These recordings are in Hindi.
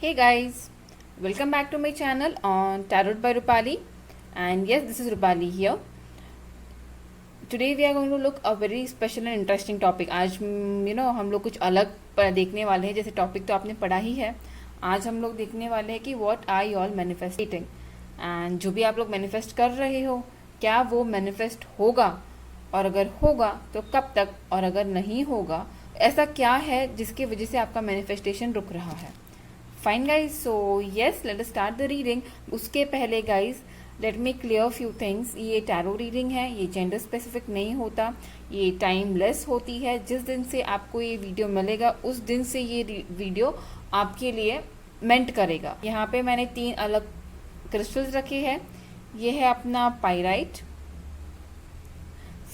Hey guys, welcome back to my channel on Tarot by Rupali. And yes, this is Rupali here. Today we are going to look a very special and interesting topic. आज हम लोग कुछ अलग देखने वाले हैं. जैसे टॉपिक तो आपने पढ़ा ही है. आज हम लोग देखने वाले हैं कि what are you all manifesting, and जो भी आप लोग मैनिफेस्ट कर रहे हो क्या वो मैनिफेस्ट होगा, और अगर होगा तो कब तक, और अगर नहीं होगा ऐसा क्या है जिसकी वजह से आपका मैनिफेस्टेशन रुक रहा है. Fine guys, so yes let us start the reading. उसके पहले guys let me clear few things. ये टैरो रीडिंग है, ये जेंडर स्पेसिफिक नहीं होता, ये टाइमलेस होती है. जिस दिन से आपको ये वीडियो मिलेगा उस दिन से ये वीडियो आपके लिए मेंट करेगा. यहाँ पे मैंने 3 अलग क्रिस्टल्स रखे हैं. ये है अपना पाइराइट,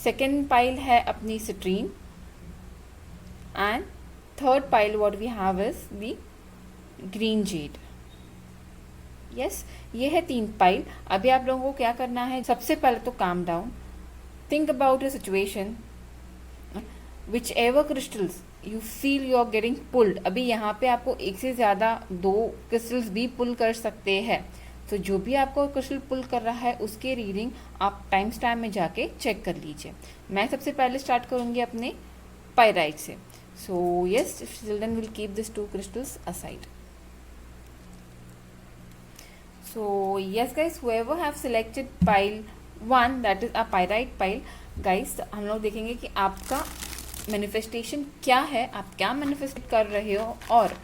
सेकेंड पाइल है अपनी citrine, and third pile what we have is the green jade. Yes, ये है 3 पाइल. अभी आप लोगों को क्या करना है, सबसे पहले तो calm down, think about your situation, whichever crystals you feel you are getting pulled. अभी यहाँ पे आपको एक से ज़्यादा 2 क्रिस्टल्स भी पुल कर सकते हैं. तो जो भी आपको क्रिस्टल पुल कर रहा है उसके रीडिंग आप टाइम स्टैम्प में जाके चेक कर लीजिए. मैं सबसे पहले स्टार्ट करूँगी अपने पाइराइट से. So yes, children will keep this 2 crystals aside. So yes guys, whoever have selected pile 1, that is a pyrite pile, guys हम लोग देखेंगे कि आपका मैनिफेस्टेशन क्या है, आप क्या मैनिफेस्ट कर रहे हो, और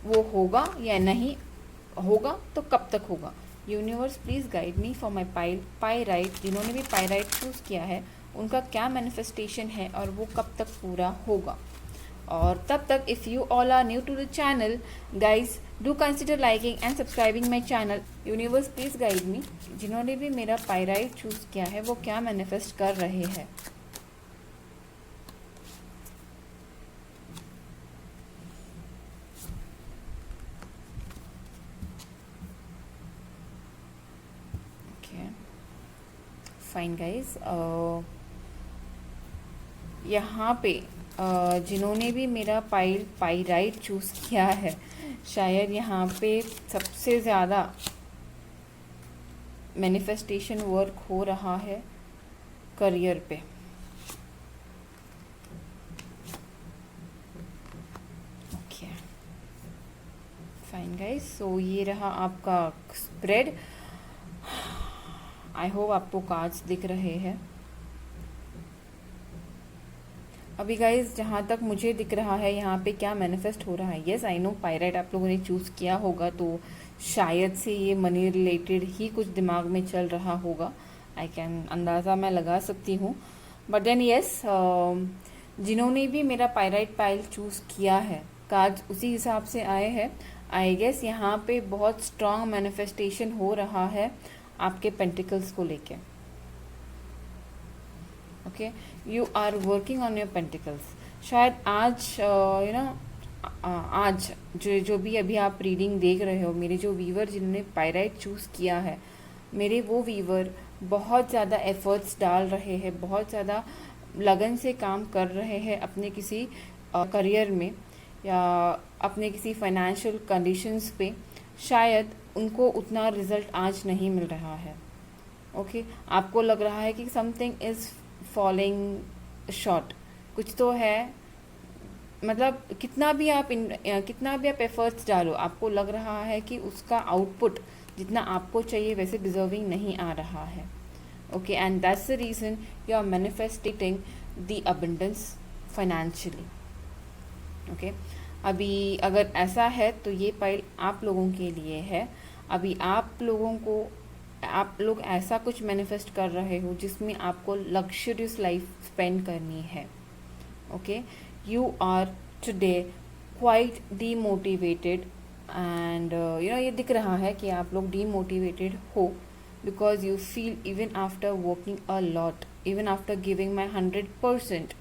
वो होगा या नहीं होगा तो कब तक होगा. Universe please guide me for my pyrite. जिन्होंने भी पाइराइट चूज़ किया है उनका क्या मैनिफेस्टेशन है और वो कब तक पूरा होगा. और तब तक if you all are new to the channel guys do consider liking and subscribing my channel. Universe please guide me, जिन्होंने भी मेरा पाइराइट चूज़ किया है वो क्या मैनिफेस्ट कर रहे हैं. ओके फाइन गाइज, यहाँ पे जिन्होंने भी मेरा पाइराइट चूज़ किया है शायद यहाँ पे सबसे ज़्यादा मैनिफेस्टेशन वर्क हो रहा है करियर पे. ओके फाइन गाइस, सो ये रहा आपका स्प्रेड. आई होप आपको कार्ड्स दिख रहे हैं. अभी गाइज जहाँ तक मुझे दिख रहा है यहाँ पे क्या मैनिफेस्ट हो रहा है. येस आई नो पाइराइट आप लोगों ने चूज़ किया होगा तो शायद से ये मनी रिलेटेड ही कुछ दिमाग में चल रहा होगा. आई कैन अंदाज़ा मैं लगा सकती हूँ. बट देन येस, जिन्होंने भी मेरा पाइराइट पाइल चूज़ किया है कार्ड उसी हिसाब से आए हैं. आई गेस यहाँ पे बहुत स्ट्रॉन्ग मैनिफेस्टेशन हो रहा है आपके पेंटिकल्स को लेके. Okay, you are working on your pentacles. शायद आज आज जो भी अभी आप रीडिंग देख रहे हो, मेरे जो वीवर जिन्होंने पाइराइट चूज़ किया है, मेरे वो वीवर बहुत ज़्यादा एफर्ट्स डाल रहे हैं, बहुत ज़्यादा लगन से काम कर रहे हैं अपने किसी करियर में या अपने किसी फाइनेंशियल कंडीशंस पे. शायद उनको उतना रिजल्ट आज नहीं मिल रहा है. ओके, आपको लग रहा है कि समथिंग इज़ फॉलिंग शॉर्ट, कुछ तो है. मतलब कितना भी आप एफर्ट्स डालो आपको लग रहा है कि उसका आउटपुट जितना आपको चाहिए वैसे डिजर्विंग नहीं आ रहा है. Okay, and that's the reason you are manifesting the abundance financially. Okay, अभी अगर ऐसा है तो ये पाइल आप लोगों के लिए है. अभी आप लोग ऐसा कुछ मैनिफेस्ट कर रहे हो जिसमें आपको लग्जरियस लाइफ स्पेंड करनी है. Okay, you are today quite demotivated, and ये दिख रहा है कि आप लोग डीमोटिवेटेड हो because you feel even after working a lot, even after giving my 100%,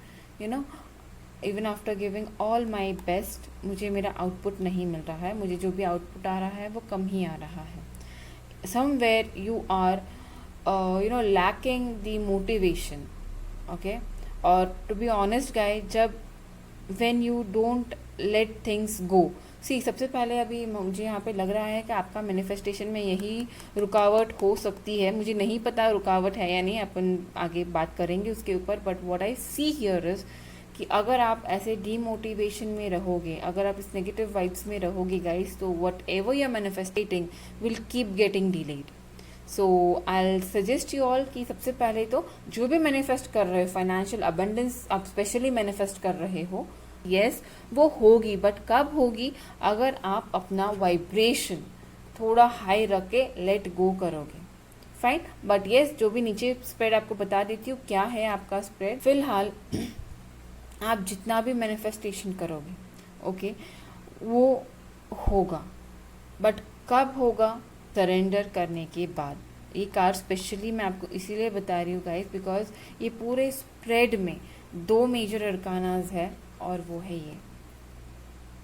even after giving all my best, मुझे मेरा आउटपुट नहीं मिल रहा है. मुझे जो भी आउटपुट आ रहा है वो कम ही आ रहा है. somewhere you are lacking the motivation. Okay, or to be honest guys, जब when you don't let things go, सी सबसे पहले अभी मुझे यहाँ पे लग रहा है कि आपका मैनिफेस्टेशन में यही रुकावट हो सकती है। मुझे नहीं पता रुकावट है या नहीं, अपन आगे बात करेंगे उसके ऊपर। But what I see here is कि अगर आप ऐसे डीमोटिवेशन में रहोगे, अगर आप इस नेगेटिव वाइब्स में रहोगे गाइस, तो whatever you are manifesting will keep getting delayed. So I suggest you all कि सबसे पहले तो जो भी मैनिफेस्ट कर रहे हो, फाइनेंशियल अबंडेंस आप स्पेशली मैनिफेस्ट कर रहे हो, यस वो होगी, बट कब होगी? अगर आप अपना वाइब्रेशन थोड़ा हाई रख के लेट गो करोगे, फाइन। बट यस, जो भी नीचे स्प्रेड आपको बता देती हूँ क्या है आपका स्प्रेड। फिलहाल आप जितना भी मैनिफेस्टेशन करोगे, ओके, वो होगा, बट कब होगा? सरेंडर करने के बाद। ये कार्ड स्पेशली मैं आपको इसीलिए बता रही हूँ गाइस, बिकॉज ये पूरे स्प्रेड में 2 मेजर अरकानाज है, और वो है ये।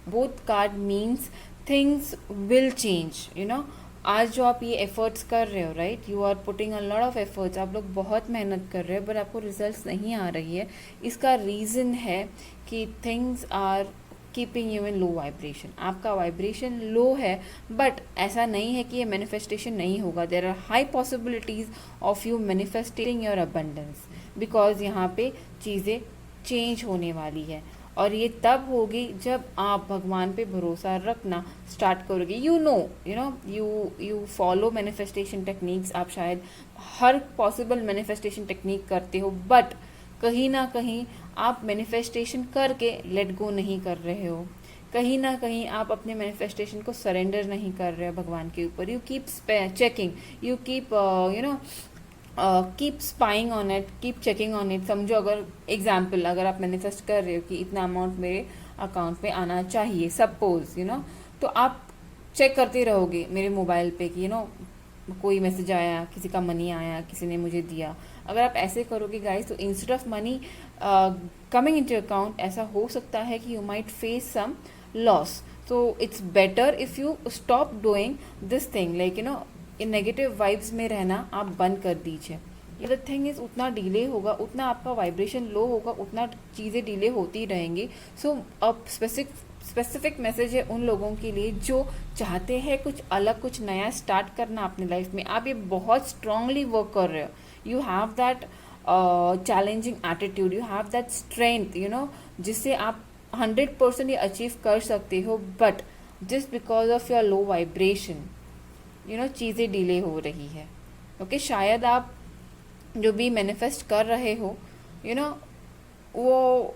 Both card means things will change, you know. आज जो आप ये एफर्ट्स कर रहे हो, right, you are putting a lot of efforts, आप लोग बहुत मेहनत कर रहे हो, बट आपको रिजल्ट्स नहीं आ रही है। इसका रीज़न है कि things are keeping you in low vibration. आपका वाइब्रेशन लो है, बट ऐसा नहीं है कि ये मैनिफेस्टेशन नहीं होगा। There are high possibilities of you manifesting your abundance, because यहाँ पे चीज़ें चेंज होने वाली है, और ये तब होगी जब आप भगवान पे भरोसा रखना स्टार्ट करोगे। यू फॉलो मैनिफेस्टेशन टेक्निक्स, आप शायद हर पॉसिबल मैनिफेस्टेशन टेक्निक करते हो, बट कहीं ना कहीं आप मैनिफेस्टेशन करके लेट गो नहीं कर रहे हो। कहीं ना कहीं आप अपने मैनिफेस्टेशन को सरेंडर नहीं कर रहे हो भगवान के ऊपर। You keep checking, you keep keep spying on it, keep checking on it. समझो, अगर एग्जाम्पल, अगर आप मैनिफेस्ट कर रहे हो कि इतना अमाउंट मेरे अकाउंट में आना चाहिए, सपोज, तो आप चेक करते रहोगे मेरे मोबाइल पे कि कोई मैसेज आया, किसी का मनी आया, किसी ने मुझे दिया। अगर आप ऐसे करोगे गाइस, तो instead of money coming into account, ऐसा हो सकता है कि you might face some loss. So it's better if you stop doing this thing, like in negative vibes में रहना आप बंद कर दीजिए। द थिंग इज, उतना डिले होगा, उतना आपका वाइब्रेशन लो होगा, उतना चीज़ें डिले होती रहेंगी। सो अब स्पेसिफिक मैसेज है उन लोगों के लिए जो चाहते हैं कुछ अलग, कुछ नया स्टार्ट करना अपने लाइफ में। आप ये बहुत स्ट्रांगली वर्क कर रहे हो, you have that challenging attitude, you have that strength, जिससे आप 100% ये अचीव कर सकते हो। But just because of your low vibration, चीज़ें डिले हो रही है। ओके, शायद आप जो भी मैनिफेस्ट कर रहे हो, वो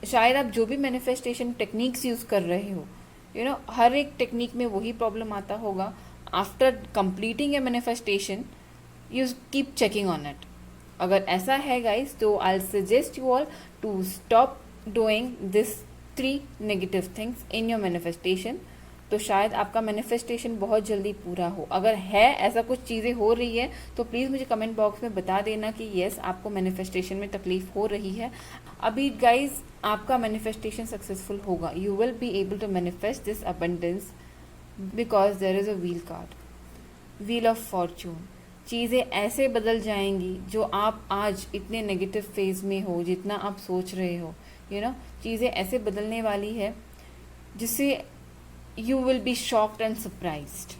शायद आप जो भी मैनिफेस्टेशन टेक्निक्स यूज़ कर रहे हो, हर एक टेक्निक में वही प्रॉब्लम आता होगा। After completing a manifestation, you keep checking on it. अगर ऐसा है गाइस, तो I suggest you all to stop doing this 3 negative things in your manifestation. तो शायद आपका मैनिफेस्टेशन बहुत जल्दी पूरा हो। अगर है ऐसा कुछ चीज़ें हो रही है, तो प्लीज़ मुझे कमेंट बॉक्स में बता देना कि येस, आपको मैनिफेस्टेशन में तकलीफ हो रही है। अभी गाइज, आपका मैनिफेस्टेशन सक्सेसफुल होगा। You will be able to manifest this abundance because there is a wheel card, wheel of fortune. चीज़ें ऐसे बदल जाएंगी जो आप आज इतने नेगेटिव फेज में हो, जितना आप सोच रहे हो, चीज़ें ऐसे बदलने वाली है जिससे you will be shocked and surprised,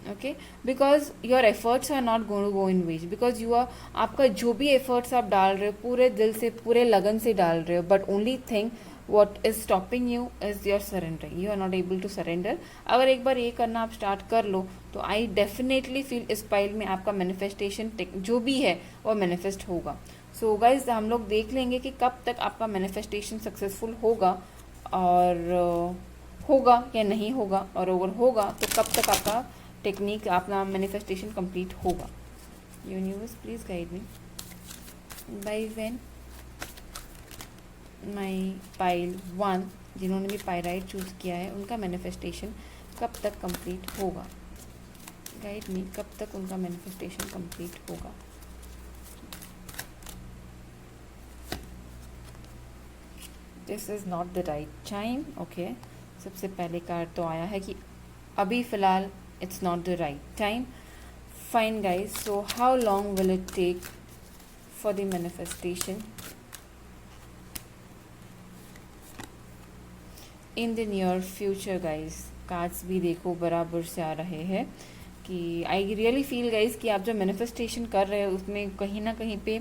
okay, because your efforts are not going to go in waste, because you are, आपका जो भी efforts आप डाल रहे हो पूरे दिल से, पूरे लगन से डाल रहे हो, but only thing what is stopping you is your surrendering. You are not able to surrender. अगर एक बार ये करना आप स्टार्ट कर लो, तो I definitely feel इस पाइल में आपका मैनिफेस्टेशन जो भी है वो मैनिफेस्ट होगा। सो गाइज, हम लोग देख लेंगे कि कब तक आपका मैनिफेस्टेशन सक्सेसफुल होगा, और होगा या नहीं होगा, और अगर होगा तो कब तक आपका टेक्निक, अपना मैनिफेस्टेशन कंप्लीट होगा। Universe please guide me by when my pile 1, जिन्होंने भी पायराइट चूज़ किया है, उनका मैनिफेस्टेशन कब तक कंप्लीट होगा। गाइड मी, कब तक उनका मैनिफेस्टेशन कंप्लीट होगा। This is not the right time. Okay, सबसे पहले कार्ड तो आया है कि अभी फ़िलहाल it's not the right time. Fine guys, so how long will it take for the manifestation. In the near future guys. Cards भी देखो बराबर से आ रहे हैं कि आई रियली फील गाइस कि आप जो मैनिफेस्टेशन कर रहे हो उसमें कहीं ना कहीं पे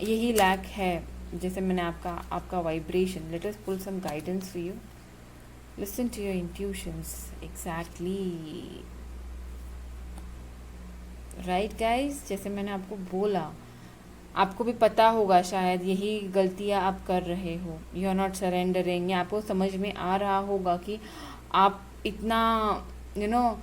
यही लैक है। जैसे मैंने आपका vibration, let us pull some guidance for you, listen to your intuitions. Exactly right guys, जैसे मैंने आपको बोला, आपको भी पता होगा शायद यही गलतियां आप कर रहे हो। यू आर नॉट सरेंडरिंग, या आपको समझ में आ रहा होगा कि आप इतना यू नो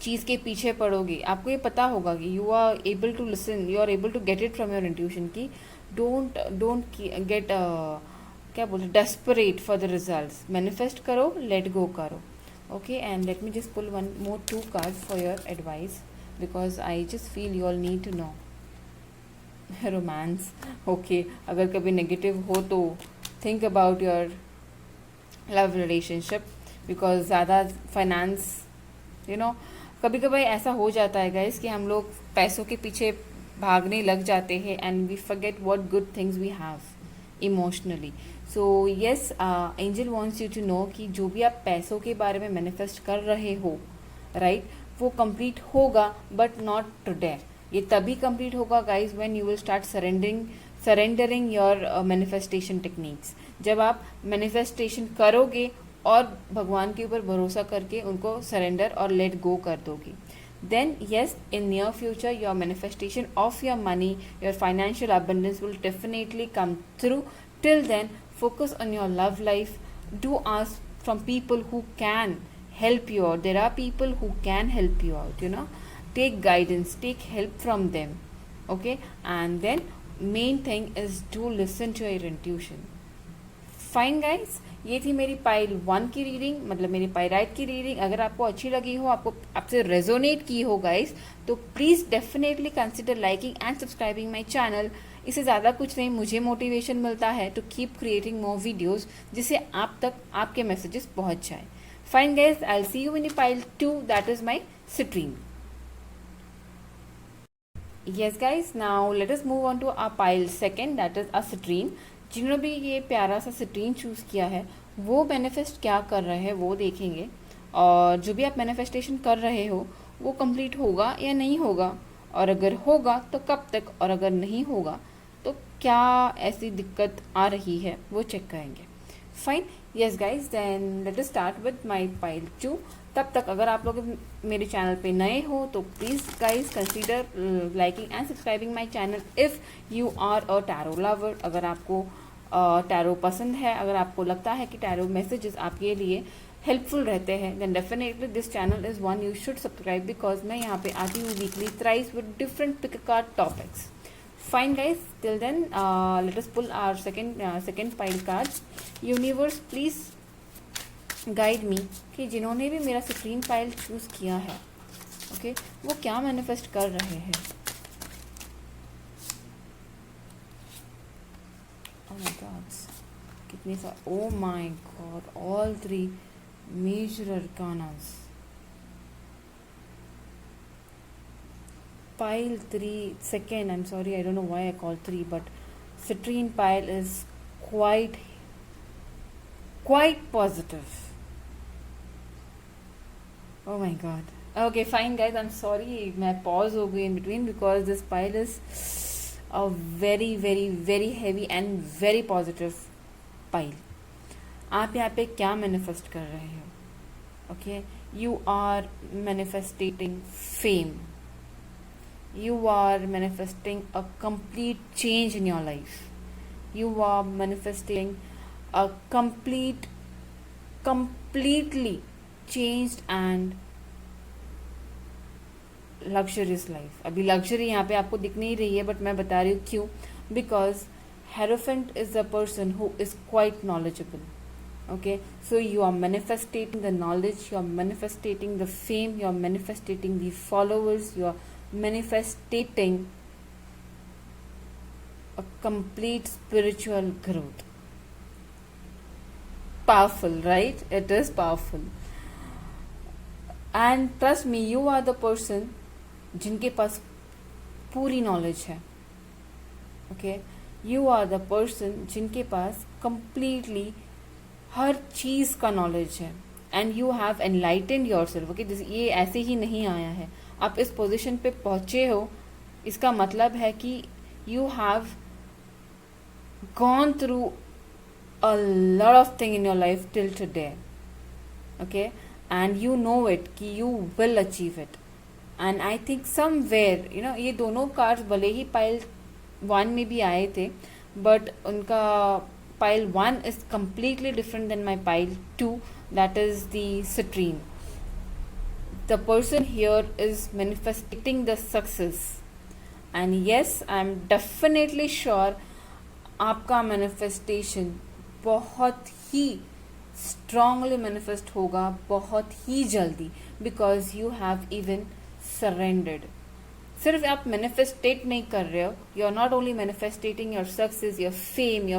चीज़ के पीछे पड़ोगे। आपको ये पता होगा कि you are able to listen, you are able to get it from your intuition की डोंट डोंट गेट क्या बोलते desperate for the results. Manifest करो, लेट गो करो। Okay, and let me just pull one more 2 cards for your advice because I just feel you all need to know. Romance, okay, अगर कभी नेगेटिव हो तो think about your love relationship because ज़्यादा फाइनेंस कभी कभी ऐसा हो जाता है गाइस कि हम लोग पैसों के पीछे भागने लग जाते हैं and we forget what good things we have emotionally. So yes, angel wants you to know कि जो भी आप पैसों के बारे में मैनिफेस्ट कर रहे हो, राइट, वो कंप्लीट होगा बट नॉट टुडे। ये तभी कंप्लीट होगा guys when you will start surrendering your manifestation techniques. जब आप मैनिफेस्टेशन करोगे और भगवान के ऊपर भरोसा करके उनको सरेंडर और लेट गो कर दोगे, then yes, in near future your manifestation of your money, your financial abundance will definitely come through. Till then, focus on your love life. Do ask from people who can help you out. There are people who can help you out, take guidance, take help from them. Okay, and then main thing is to listen to your intuition. Fine guys, ये थी मेरी पाइल 1 की रीडिंग, मतलब मेरी पाइराइट की रीडिंग। अगर आपको अच्छी लगी हो, आपसे रेजोनेट की हो गाइस, तो please definitely consider liking and subscribing my channel. इससे ज़्यादा कुछ नहीं, मुझे मोटिवेशन मिलता है to keep creating more videos जिससे आप तक आपके मैसेजेस पहुंच जाए। Fine guys, I will see you in pile 2, that is my citrine. Yes guys, now let us move on to our pile 2, that is a citrine। जिन्होंने भी ये प्यारा सा सिट्रीन चूज़ किया है वो मैनिफेस्ट क्या कर रहे हैं वो देखेंगे, और जो भी आप मैनिफेस्टेशन कर रहे हो वो कंप्लीट होगा या नहीं होगा, और अगर होगा तो कब तक, और अगर नहीं होगा तो क्या ऐसी दिक्कत आ रही है वो चेक करेंगे। Fine, yes guys, then let us start with my pile 2। तब तक अगर आप लोग मेरे चैनल पे नए हो तो please guys consider liking and subscribing my channel if you are a tarot lover. अगर आपको टैरो पसंद है, अगर आपको लगता है कि टैरो मैसेजेस आपके लिए हेल्पफुल रहते हैं, then definitely this channel is one you should subscribe because मैं यहाँ पे आती हूँ weekly thrice with different pick card topics. Fine guys, till then let us pull our second pile card. Universe please guide me कि जिन्होंने भी मेरा सिट्रीन पाइल चूज़ किया है, ओके, वो क्या मैनिफेस्ट कर रहे हैं। Oh my God, कितने सा, oh my God, all 3 major arcanas. Pile 3, second, I'm sorry, I don't know why I called 3, but citrine pile is quite positive. Oh my God. Okay, fine guys, I'm sorry, मैं pause हो गई in between because this pile is a very very very heavy and very positive pile. आप यहाँ पे क्या मैनिफेस्ट कर रहे हो? Okay, you are manifesting fame, you are manifesting a complete change in your life, you are manifesting a completely changed and luxurious life. अभी लग्जरी यहाँ पे आपको दिख नहीं रही है बट मैं बता रही हूँ क्यों, because hierophant is the person who is quite knowledgeable. Okay, so you are manifesting the knowledge, you are manifesting the fame, you are manifesting the followers, you are manifesting a complete spiritual growth. Powerful, right? It is powerful. And trust me, you are the person जिनके पास पूरी नॉलेज है. Okay, you are the person जिनके पास कंप्लीटली हर चीज़ का नॉलेज है and you have enlightened yourself. Okay, ये ऐसे ही नहीं आया है, आप इस पोजिशन पे पहुंचे हो, इसका मतलब है कि you have gone through a lot of thing in your life till today, okay, and you know it कि you will achieve it, and I think somewhere ये दोनों कार्ड्स भले ही पाइल 1 में भी आए थे, बट उनका pile 1 is completely different than my pile 2, that is the citrine. The person here is manifesting the success, and yes, I'm definitely sure आपका manifestation बहुत ही स्ट्रांगली मैनिफेस्ट होगा बहुत ही जल्दी, because you have even surrendered. सिर्फ आप मैनिफेस्टेट नहीं कर रहे हो, you are not only manifesting your success, your fame,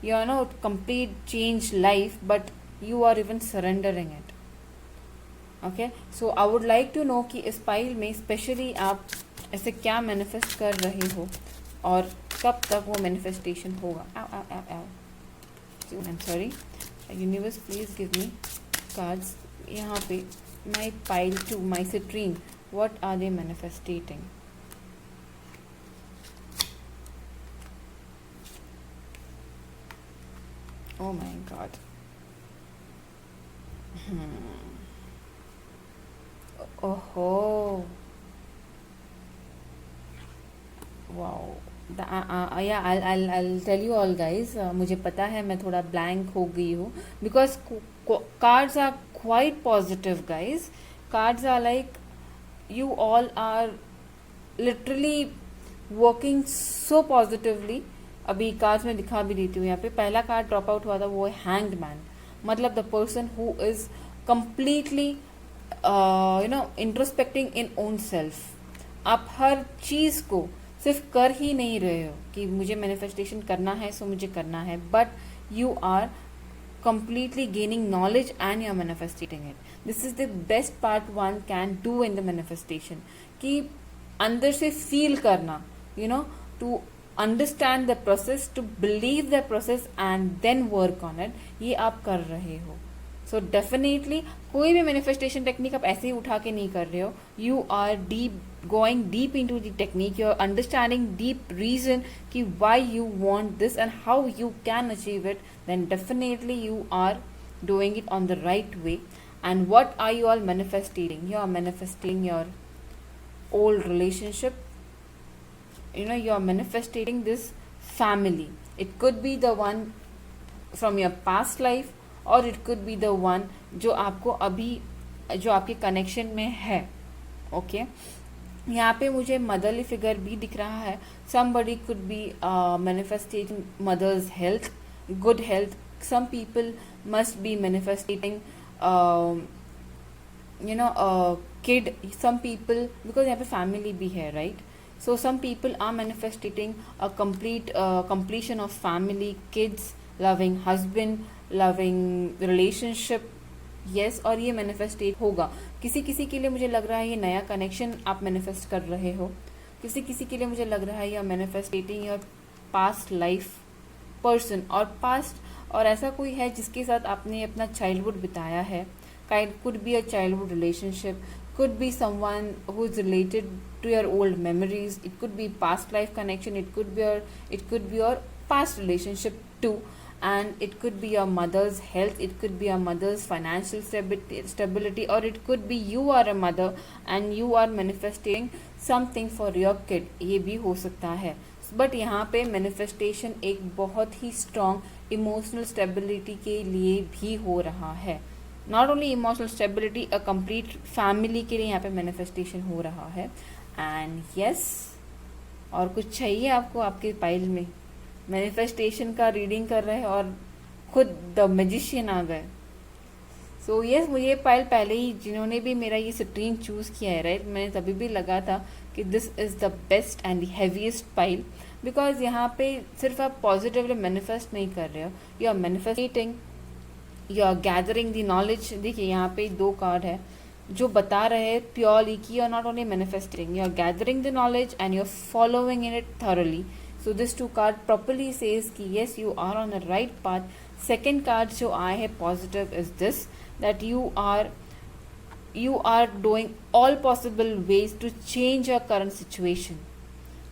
your not complete change life, but you are even surrendering it. Okay, so I would like to know कि इस पाइल में स्पेशली आप ऐसे क्या मैनिफेस्ट कर रहे हो और कब तक वो मैनिफेस्टेशन होगा। I'm sorry, universe please give me cards यहाँ पे my pile 2, my citrine, what are they manifesting? Oh my god. Oh, wow. Yeah, I'll tell you all guys, मुझे पता है मैं थोड़ा ब्लैंक हो गई हूँ, because cards are quite positive guys. Cards are like you all are literally working so positively. अभी कार्ड्स में दिखा भी देती हूँ, यहाँ पे पहला कार्ड ड्रॉप आउट हुआ था, वो है हैंग्ड मैन, मतलब the person who is completely introspecting in own self. आप हर चीज़ को सिर्फ कर ही नहीं रहे हो कि मुझे मैनिफेस्टेशन करना है सो मुझे करना है, but you are completely gaining knowledge and you're manifesting it. This is the best part one can do in the manifestation, कि अंदर से feel करना, to understand the process, to believe the process and then work on it, ये आप कर रहे हो। So definitely कोई भी manifestation technique आप ऐसे ही उठा के नहीं कर रहे हो, you are going deep into the technique, you are understanding deep reason कि why you want this and how you can achieve it, then definitely you are doing it on the right way. And what are you all manifesting? You are manifesting your old relationship, you are manifesting this family. It could be the one from your past life और it could be the one जो आपको अभी जो आपके कनेक्शन में है। ओके, यहाँ पे मुझे मदरली फिगर भी दिख रहा है। Somebody could be manifesting mother's health, good health. Some people must be manifesting kid, some people, because यहाँ पे family भी है, right? So some people are manifesting a completion of family, kids, loving husband, loving relationship, yes, और ये manifestate होगा। किसी किसी के लिए मुझे लग रहा है ये नया connection आप manifest कर रहे हो, किसी किसी के लिए मुझे लग रहा है ये manifesting your past life person और past, और ऐसा कोई है जिसके साथ आपने अपना childhood बिताया है। Could be a childhood relationship, could be someone who is related to your old memories, it could be past life connection, it could be your past relationship too, and it could be your mother's health, it could be your mother's financial stability, or it could be you are a mother and you are manifesting something for your kid, ये भी हो सकता है। बट यहाँ पे मैनिफेस्टेशन एक बहुत ही स्ट्रॉन्ग इमोशनल स्टेबिलिटी के लिए भी हो रहा है। Not only emotional stability, a complete family के लिए यहाँ पे मैनिफेस्टेशन हो रहा है। एंड यस, और कुछ चाहिए आपको आपके पाइल में? मैनिफेस्टेशन का रीडिंग कर रहे हैं और खुद द मैजिशियन आ गए। सो यस, मुझे ये पाइल पहले ही जिन्होंने भी मेरा ये सिट्रीन चूज़ किया है, राइट, मैंने तभी भी लगा था कि this is the best and the heaviest pile, because यहाँ पे सिर्फ आप पॉजिटिवली मैनिफेस्ट नहीं कर रहे हो, you are manifesting, you are gathering the knowledge. देखिए यहाँ पे 2 कार्ड है जो बता रहे हैं प्योरली कि you are not only manifesting, you are gathering the knowledge and you are following in it thoroughly. So this 2 card properly says कि yes you are on the right path. Second card जो आए है positive is this that you are doing all possible ways to change your current situation,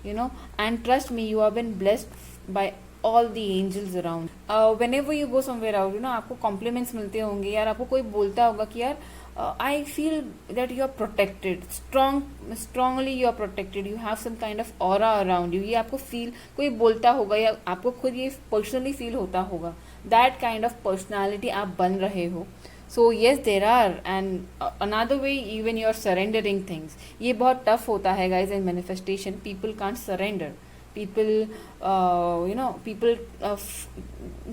you know, and trust me, you have been blessed by all the angels around. Whenever you go somewhere out, you know, आपको compliments मिलते होंगे यार, आपको कोई बोलता होगा कि यार I feel that you are protected, strongly you are protected, you have some kind of aura around you. ये आपको feel कोई बोलता होगा या आपको खुद ये personally feel होता होगा, that kind of personality आप बन रहे हो. So yes there are, and another way even you are surrendering things. ये बहुत tough होता है guys in manifestation. People can't surrender. People you know, people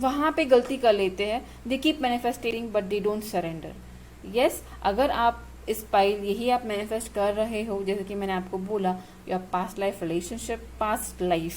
वहाँ पे गलती कर लेते हैं. They keep manifesting but they don't surrender. Yes, अगर आप इस पाइल यही आप मैनिफेस्ट कर रहे हो, जैसे कि मैंने आपको बोला, your past life relationship, past life,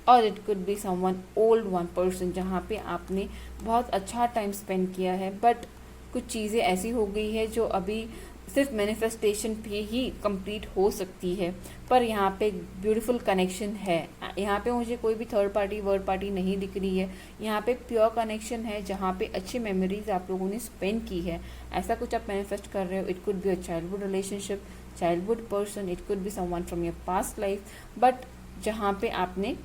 और it could be someone old one person जहाँ पे आपने बहुत अच्छा टाइम स्पेंड किया है, बट कुछ चीज़ें ऐसी हो गई है जो अभी सिर्फ मैनिफेस्टेशन पे ही कंप्लीट हो सकती है. पर यहाँ पे ब्यूटीफुल कनेक्शन है. यहाँ पे मुझे कोई भी थर्ड पार्टी वर्ड पार्टी नहीं दिख रही है. यहाँ पे प्योर कनेक्शन है जहाँ पे अच्छी मेमोरीज आप लोगों ने स्पेंड की है. ऐसा कुछ आप मैनिफेस्ट कर रहे हो. It could be a childhood relationship, childhood person, it could be someone from your past life, but जहाँ पे आपने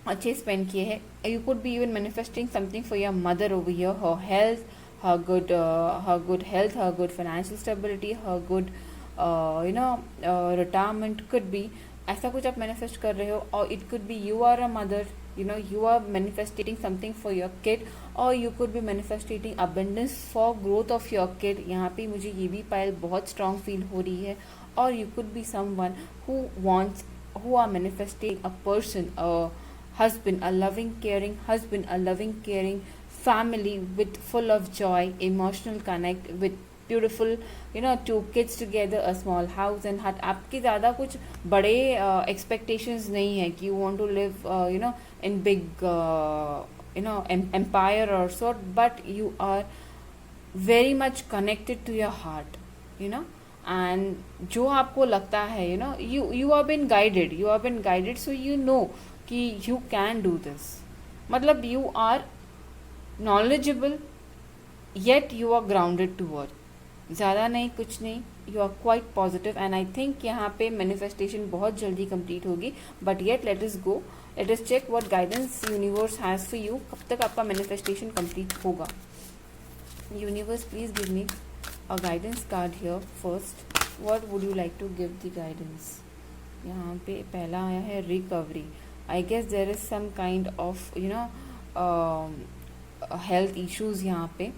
अच्छे स्पेंड किए हैं. You could be even manifesting something for your mother over here, her health, her good health, her good financial stability, her good retirement could be. ऐसा कुछ आप मैनिफेस्ट कर रहे हो. और it could be you are a mother, you know, you are manifesting something for your kid, और you could be manifesting abundance for growth of your kid. यहाँ पे मुझे ये भी पाइल बहुत स्ट्रांग फील हो रही है. और you could be someone who are manifesting a person, a husband, a loving caring husband, a loving caring family with full of joy, emotional connect with beautiful, you know, 2 kids together, a small house and hut. आपके ज़्यादा कुछ बड़े expectations नहीं है कि you want to live you know, in big you know, empire or sort, but you are very much connected to your heart, you know, and जो आपको लगता है, you know, you have been guided, so you know कि you can do this. मतलब you are knowledgeable yet you are grounded to earth. ज़्यादा नहीं, कुछ नहीं, you are quite positive, and I think यहाँ पे manifestation बहुत जल्दी complete होगी. But yet let us check what guidance universe has for you. कब तक आपका manifestation complete होगा. Universe, please give me a guidance card here first. What would you like to give the guidance? यहाँ पे पहला आया है recovery. I guess there is some kind of, you know, health issues यहाँ पे.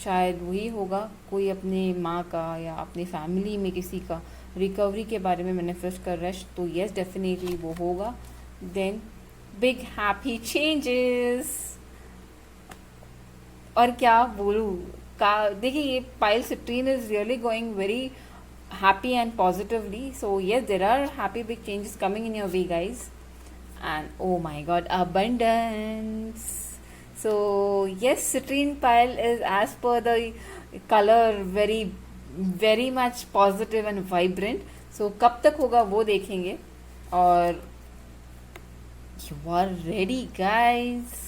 शायद वही होगा, कोई अपने माँ का या अपनी फैमिली में किसी का रिकवरी के बारे में मैनिफेस्ट कर रहा है. तो येस, डेफिनेटली वो होगा. Then big happy changes. और क्या बोलूँ का, देखिए ये pile citrine is really going very happy and positively. So yes, there are happy big changes coming in your way, guys. And oh my god, abundance. So yes, citrine pile is as per the color very much positive and vibrant. So कब तक होगा वो देखेंगे. और you are ready, guys.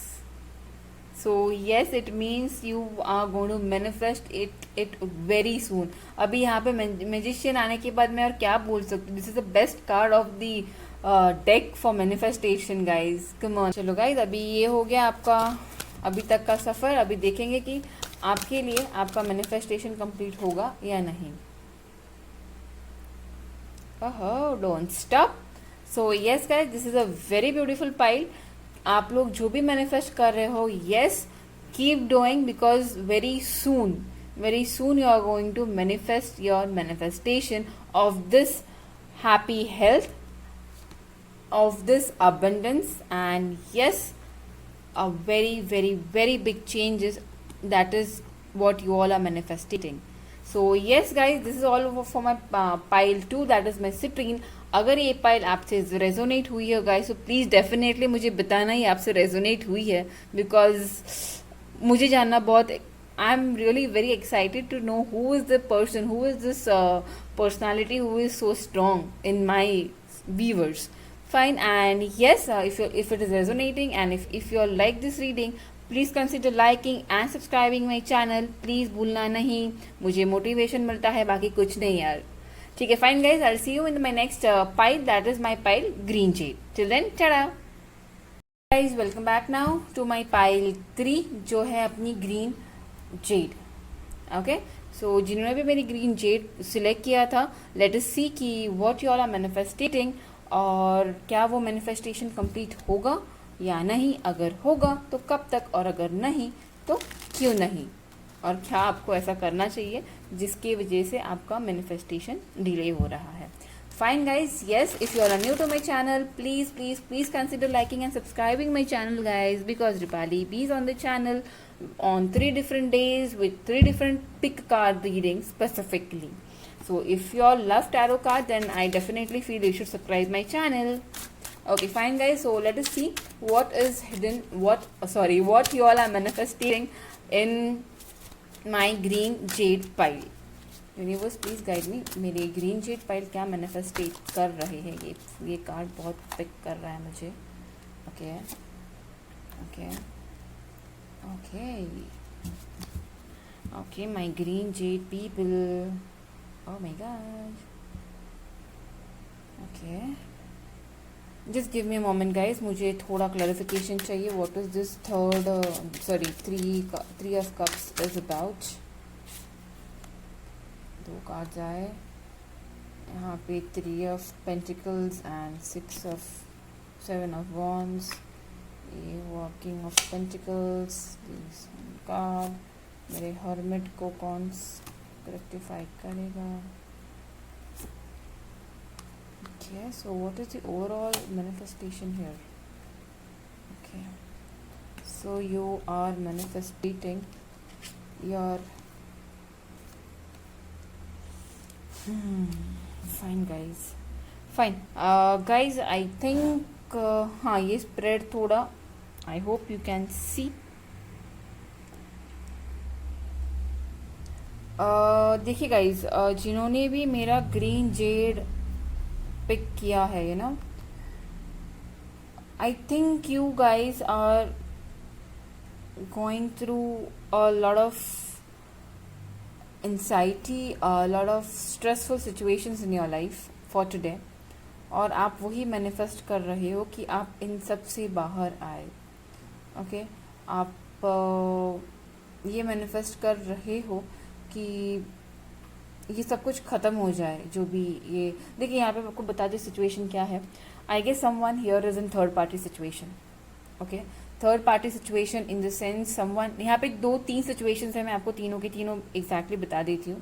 So yes, it means you are going to manifest it very soon. अभी यहाँ पे मैजिशियन आने के बाद मैं और क्या बोल सकती हूँ. This is the best card of the deck for manifestation, guys. Come on. चलो गाइज, अभी ये हो गया आपका अभी तक का सफ़र. अभी देखेंगे कि आपके लिए आपका मैनिफेस्टेशन कंप्लीट होगा या नहीं. Don't stop. So yes guys, this is a very beautiful pile. आप लोग जो भी मैनिफेस्ट कर रहे हो, yes, keep doing, because very soon you are going to manifest your manifestation of this happy health, of this abundance, and yes, a very big changes. That is what you all are manifesting. So yes guys, this is all over for my pile 2, that is my citrine. अगर ये पाइल आपसे रेजोनेट हुई है गाइस, तो प्लीज़ डेफिनेटली मुझे बताना ही आपसे रेजोनेट हुई है, बिकॉज मुझे जानना बहुत, I am really very excited to know who is the person, who is this personality who is so strong in my viewers. Fine, and yes, if it is resonating and if you all like this reading, please consider liking and subscribing my channel. Please भूलना नहीं, मुझे motivation मिलता है, बाकी कुछ नहीं यार. ठीक है, fine guys, I'll see you in my next pile. That is my pile green jade. Till then, tada. Guys, welcome back now to my pile 3 जो है अपनी green jade. ओके, सो जिन्होंने भी मेरी ग्रीन जेड सिलेक्ट किया था, लेट अस सी कि व्हाट यू ऑल आर मैनिफेस्टेटिंग, और क्या वो मैनिफेस्टेशन कंप्लीट होगा या नहीं. अगर होगा तो कब तक, और अगर नहीं तो क्यों नहीं, और क्या आपको ऐसा करना चाहिए जिसकी वजह से आपका मैनिफेस्टेशन डिले हो रहा है. Fine guys, yes, if you are new to my channel, please consider liking and subscribing my channel guys, because Rupali B is on the channel on 3 different days with 3 different pick card readings specifically. So if you all love tarot card, then I definitely feel you should subscribe my channel. Okay, fine guys, so let us see what is hidden, what you all are manifesting in my green jade pile. Universe please guide मी, मेरे ग्रीन जेड पाइल क्या मैनिफेस्टेट कर रहे हैं. ये कार्ड बहुत पिक कर रहा है मुझे. Okay okay okay okay my green jade people. Oh my god. Okay, just give me a moment guys, मुझे थोड़ा क्लैरिफिकेशन चाहिए. What is this three of cups is about. 2 cards आए यहाँ पे, 3 of pentacles and 7 of wands. ये वॉकिंग ऑफ पेंटिकल्स कार्ड मेरे हर्मिट को कौन रेक्टिफाई करेगा. Okay, so what is the overall manifestation here. Okay, so you are मैनिफेस्टेटिंग your fine guys, fine guys. I think हाँ, ये स्प्रेड थोड़ा, I hope you can see. देखिए गाइज, जिन्होंने भी मेरा ग्रीन जेड पिक किया है, you know, I think you guys are going through a lot of anxiety, a lot of stressful situations in your life for today, और आप वही मैनिफेस्ट कर रहे हो कि आप इन सब से बाहर आए. ओके, आप ये मैनिफेस्ट कर रहे हो कि ये सब कुछ ख़त्म हो जाए. जो भी ये देखिए, यहाँ पे आपको बता दें सिचुएशन क्या है. I guess someone here is in third party situation. Okay, third party situation in the sense someone, यहाँ पे 2-3 सिचुएशंस है, मैं आपको तीनों के तीनों एग्जैक्टली बता देती हूँ.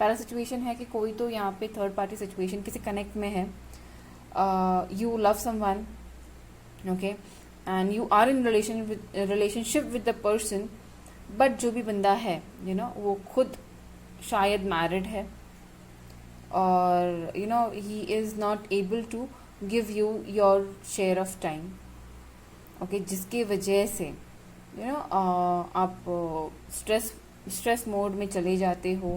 पहला सिचुएशन है कि कोई तो यहाँ पे थर्ड पार्टी सिचुएशन किसी कनेक्ट में है. You love someone, okay, and you are in relationship with the person, but जो भी बंदा है, यू नो, वो खुद शायद मैरिड है, और you know he is not able to give you your share of time. Okay, जिसकी वजह से यू नो आप स्ट्रेस मोड में चले जाते हो.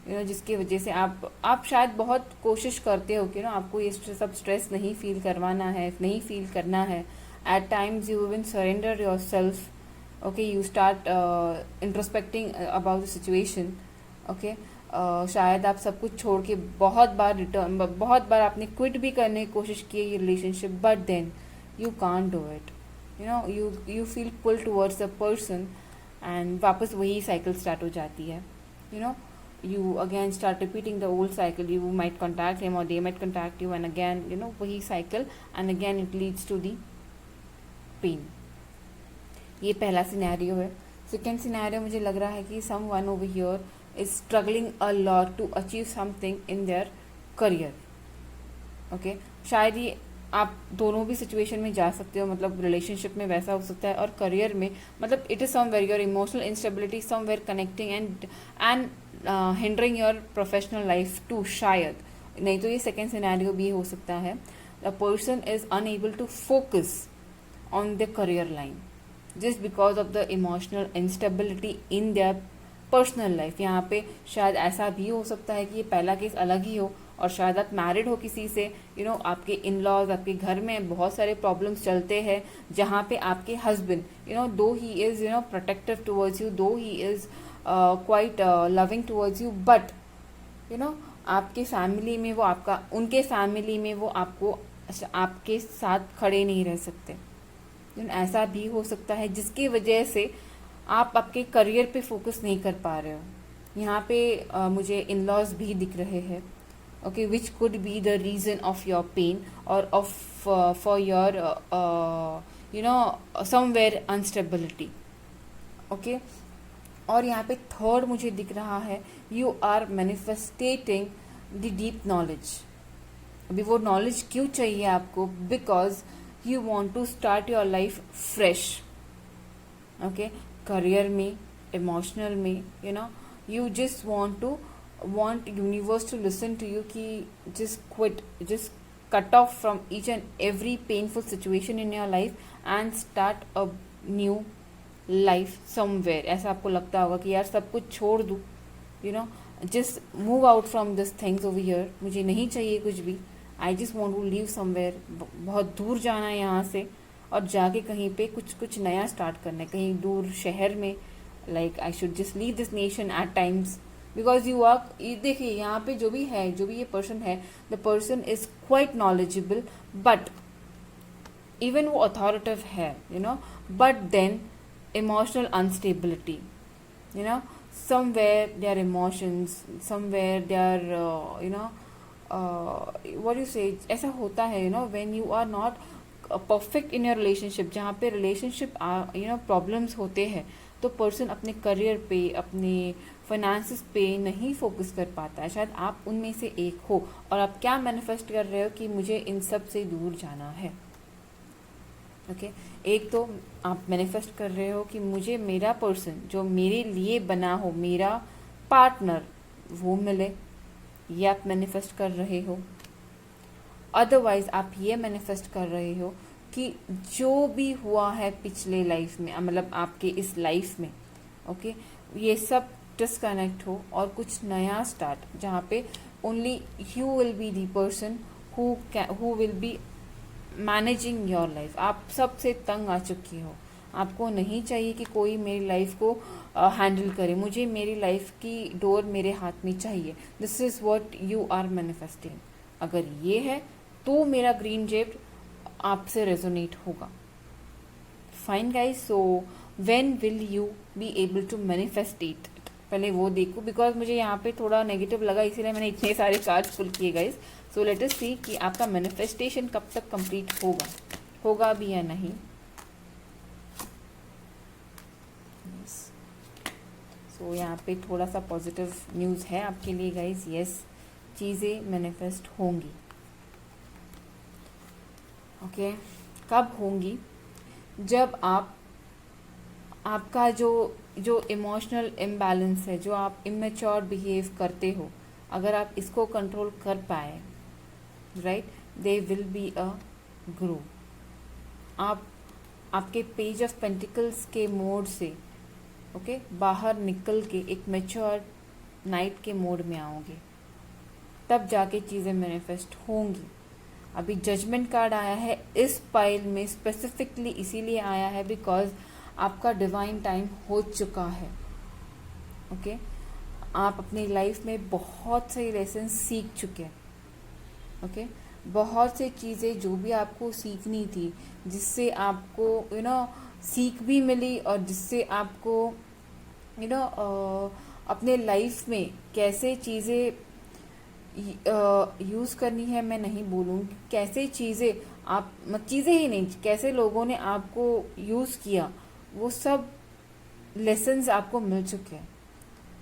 यू नो, जिसकी वजह से आप शायद बहुत कोशिश करते हो कि ना आपको ये सब स्ट्रेस नहीं फील करवाना है, नहीं फील करना है. At times you will surrender yourself. Okay, you start introspecting about the situation. Okay, शायद आप सब कुछ छोड़ के बहुत बार आपने क्विट भी करने की कोशिश की है ये relationship, but then you can't do it. You know, you feel pull towards the person, and वापस वही साइकिल स्टार्ट हो जाती है. You know, you again start repeating the old cycle. You might contact him or they might contact you, and again, you know, वही cycle, and again it leads to the pain. ये पहला सिनेरियो है. सेकेंड सिनेरियो मुझे लग रहा है कि someone over here is struggling a lot to achieve something in their career. Okay, शायद ये आप दोनों भी सिचुएशन में जा सकते हो. मतलब रिलेशनशिप में वैसा हो सकता है, और करियर में मतलब it is somewhere your emotional instability somewhere connecting and hindering your professional life too. शायद नहीं तो ये सेकेंड सिनेरियो भी हो सकता है. The person is unable to focus on the career line just because of the emotional instability in their personal life. यहाँ पे शायद ऐसा भी हो सकता है कि ये पहला केस अलग ही हो और शायद आप मैरिड हो किसी से, आपके इन लॉज, आपके घर में बहुत सारे प्रॉब्लम्स चलते हैं, जहाँ पे आपके husband though he is protective towards you, though he is quite loving towards you, but आपके फैमिली में वो उनके फैमिली में वो आपके साथ खड़े नहीं रह सकते। ऐसा भी हो सकता है जिसकी वजह से आप आपके करियर पे फोकस नहीं कर पा रहे हो। यहाँ पे मुझे इन लॉज भी दिख रहे हैं, okay, which could be the reason of your pain और of for your somewhere instability, okay. और यहाँ पे थर्ड मुझे दिख रहा है, you are manifesting the deep knowledge. अभी वो नॉलेज क्यों चाहिए आपको? Because you want to start your life fresh, okay, career में, इमोशनल में, you just want universe to listen to you कि just cut off from each and every painful situation in your life and start a new life somewhere। ऐसा आपको लगता होगा कि यार सब कुछ छोड़ दूँ, just move out from this things over here, मुझे नहीं चाहिए कुछ भी, I just want to live somewhere, बहुत दूर जाना है यहाँ से और जाके कहीं पे कुछ नया स्टार्ट करना है, कहीं दूर शहर में। Like I should just leave this nation at times because you are, देखिए यहाँ पे जो भी ये पर्सन है, the person is quite knowledgeable, but even वो अथॉरिटिव है, but then emotional unstability, somewhere their emotions, somewhere their what you say, ऐसा होता है when you are not perfect in your relationship, जहाँ पे रिलेशनशिप प्रॉब्लम्स होते हैं, तो पर्सन अपने करियर पे, अपने फाइनेंसेस पे नहीं फोकस कर पाता है। शायद आप उनमें से एक हो और आप क्या मैनिफेस्ट कर रहे हो कि मुझे इन सब से दूर जाना है, ओके। एक तो आप मैनिफेस्ट कर रहे हो कि मुझे मेरा पर्सन जो मेरे लिए बना हो, मेरा पार्टनर, वो मिले, ये आप मैनिफेस्ट कर रहे हो। अदरवाइज आप ये मैनिफेस्ट कर रहे हो कि जो भी हुआ है पिछले लाइफ में, मतलब आपके इस लाइफ में, ओके, ये सब डिस्कनेक्ट हो और कुछ नया स्टार्ट, जहाँ पे only you will be the person who will be managing your life. आप सबसे तंग आ चुकी हो, आपको नहीं चाहिए कि कोई मेरी लाइफ को हैंडल करे, मुझे मेरी लाइफ की डोर मेरे हाथ में चाहिए। This is what you are manifesting. अगर ये है तो मेरा ग्रीन जेट आपसे रेजोनेट होगा। Fine guys, so when will you be able to manifest it, पहले वो देखो, बिकॉज मुझे यहाँ पे थोड़ा नेगेटिव लगा, इसीलिए मैंने इतने सारे कार्ड्स पुल किए गाइज। सो लेट अस सी कि आपका मैनिफेस्टेशन कब तक कंप्लीट होगा भी या नहीं। सो यहाँ पे थोड़ा सा पॉजिटिव न्यूज़ है आपके लिए गाइज। यस, चीज़ें मैनिफेस्ट होंगी, ओके। कब होंगी? जब आपका जो इमोशनल इम्बैलेंस है, जो आप इमेच्योर बिहेव करते हो, अगर आप इसको कंट्रोल कर पाए, right, they will be a grow. आप आपके पेज ऑफ पेंटिकल्स के मोड से, ओके, बाहर निकल के एक मैच्योर नाइट के मोड में आओगे, तब जाके चीज़ें मैनिफेस्ट होंगी। अभी जजमेंट कार्ड आया है इस पाइल में, स्पेसिफिकली इसीलिए आया है बिकॉज आपका डिवाइन टाइम हो चुका है, ओके। आप अपनी लाइफ में बहुत से लेसन सीख चुके हैं, ओके। बहुत से चीज़ें जो भी आपको सीखनी थी, जिससे आपको सीख भी मिली और जिससे आपको अपने लाइफ में कैसे चीज़ें यूज़ करनी है, मैं नहीं बोलूँगी कैसे चीज़ें चीज़ें ही नहीं, कैसे लोगों ने आपको यूज़ किया, वो सब लेसन्स आपको मिल चुके हैं।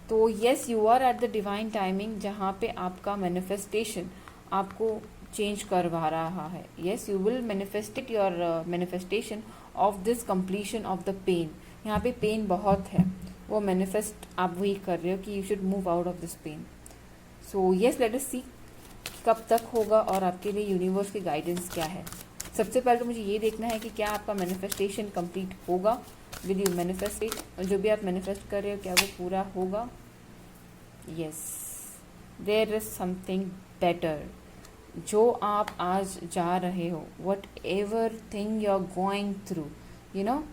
तो yes, you are at the divine timing, जहाँ पे आपका मैनिफेस्टेशन आपको चेंज करवा रहा है। Yes, you will manifest your manifestation of this completion of the pain. यहाँ पे पेन बहुत है, वो मैनिफेस्ट आप वही कर रहे हो कि you should move out of this pain. So yes, let us see कब तक होगा और आपके लिए यूनिवर्स की गाइडेंस क्या है। सबसे पहले तो मुझे ये देखना है कि क्या आपका मैनिफेस्टेशन कंप्लीट होगा। विल यू मैनिफेस्ट इट, और जो भी आप मैनिफेस्ट कर रहे हो क्या वो पूरा होगा। Yes, there is something better. जो आप आज जा रहे हो, whatever thing you are going through, you know,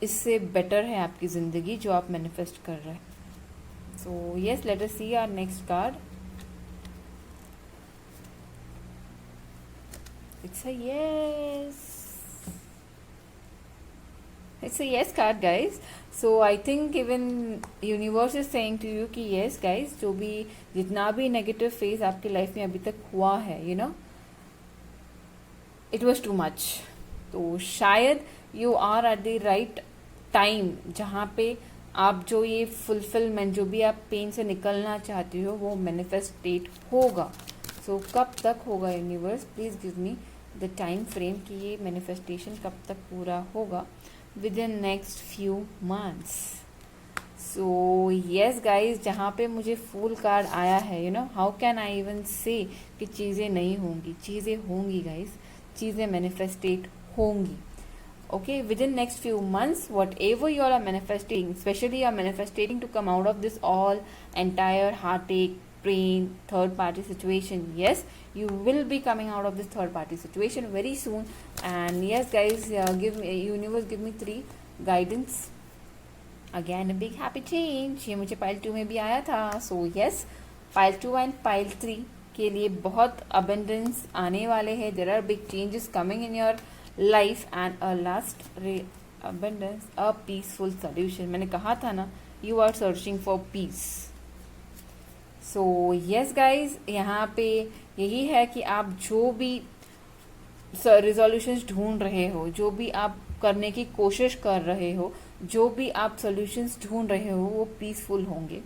इससे बेटर है आपकी ज़िंदगी जो आप मैनिफेस्ट कर रहे हैं। So yes, let us see our next card. It's a yes, it's a yes card guys. So I think even universe is saying to you कि yes guys, जो भी जितना भी नेगेटिव फेज आपकी लाइफ में अभी तक हुआ है, you know, it was too much. तो शायद you are at the right time जहाँ पे आप जो ये फुलफिलमेंट, जो भी आप पेन से निकलना चाहते हो, वो मैनिफेस्टेट होगा। सो कब तक होगा universe, please give me the time frame कि ये मैनिफेस्टेशन कब तक पूरा होगा। within next few months. So yes guys, जहाँ पे मुझे फूल कार्ड आया है, you know, how can I even say कि चीज़ें नहीं होंगी, चीज़ें होंगी guys, चीज़ें manifestate होंगी। Okay, within next few months, whatever you all are manifesting, especially you are manifesting to come out of this all entire heartache, pain, third party situation. Yes, you will be coming out of this third party situation very soon. And yes guys, give me universe, give me 3 guidance. Again a big happy change, ये मुझे पाइल 2 में भी आया था। So yes, pile 2 and pile 3 के लिए बहुत abundance आने वाले हैं। There are big changes coming in your life and a last abundance, a peaceful solution। मैंने कहा था ना, you are searching for peace। So yes guys, यहाँ पे यही है कि आप जो भी रिजोल्यूशंस ढूंढ रहे हो, जो भी आप करने की कोशिश कर रहे हो, जो भी आप सोल्यूशंस ढूंढ रहे हो, वो पीसफुल होंगे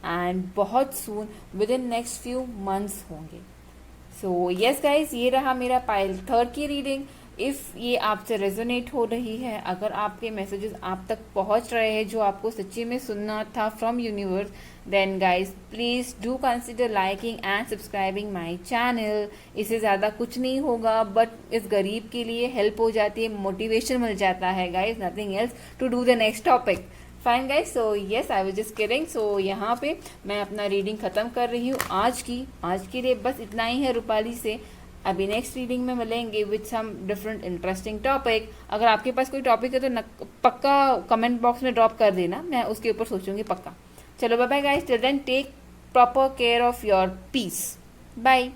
एंड बहुत soon within next few months होंगे। सो यस गाइज, ये रहा मेरा पाइल 3 की रीडिंग। इफ़ ये आपसे रेजोनेट हो रही है, अगर आपके मैसेजेस आप तक पहुंच रहे हैं जो आपको सच्ची में सुनना था from universe, then guys please do consider liking and subscribing my channel. इससे ज़्यादा कुछ नहीं होगा, बट इस गरीब के लिए हेल्प हो जाती है, मोटिवेशन मिल जाता है guys, nothing else, to do the next topic. Fine guys, so yes I was just kidding. So यहाँ पे मैं अपना रीडिंग ख़त्म कर रही हूँ आज के लिए बस इतना ही है रूपाली से। अभी नेक्स्ट रीडिंग में मिलेंगे with some different interesting topic. अगर आपके पास कोई टॉपिक है तो पक्का कमेंट बॉक्स में ड्रॉप कर देना, मैं उसके ऊपर सोचूंगी पक्का। चलो bye bye guys, till then take proper care of your peace, bye.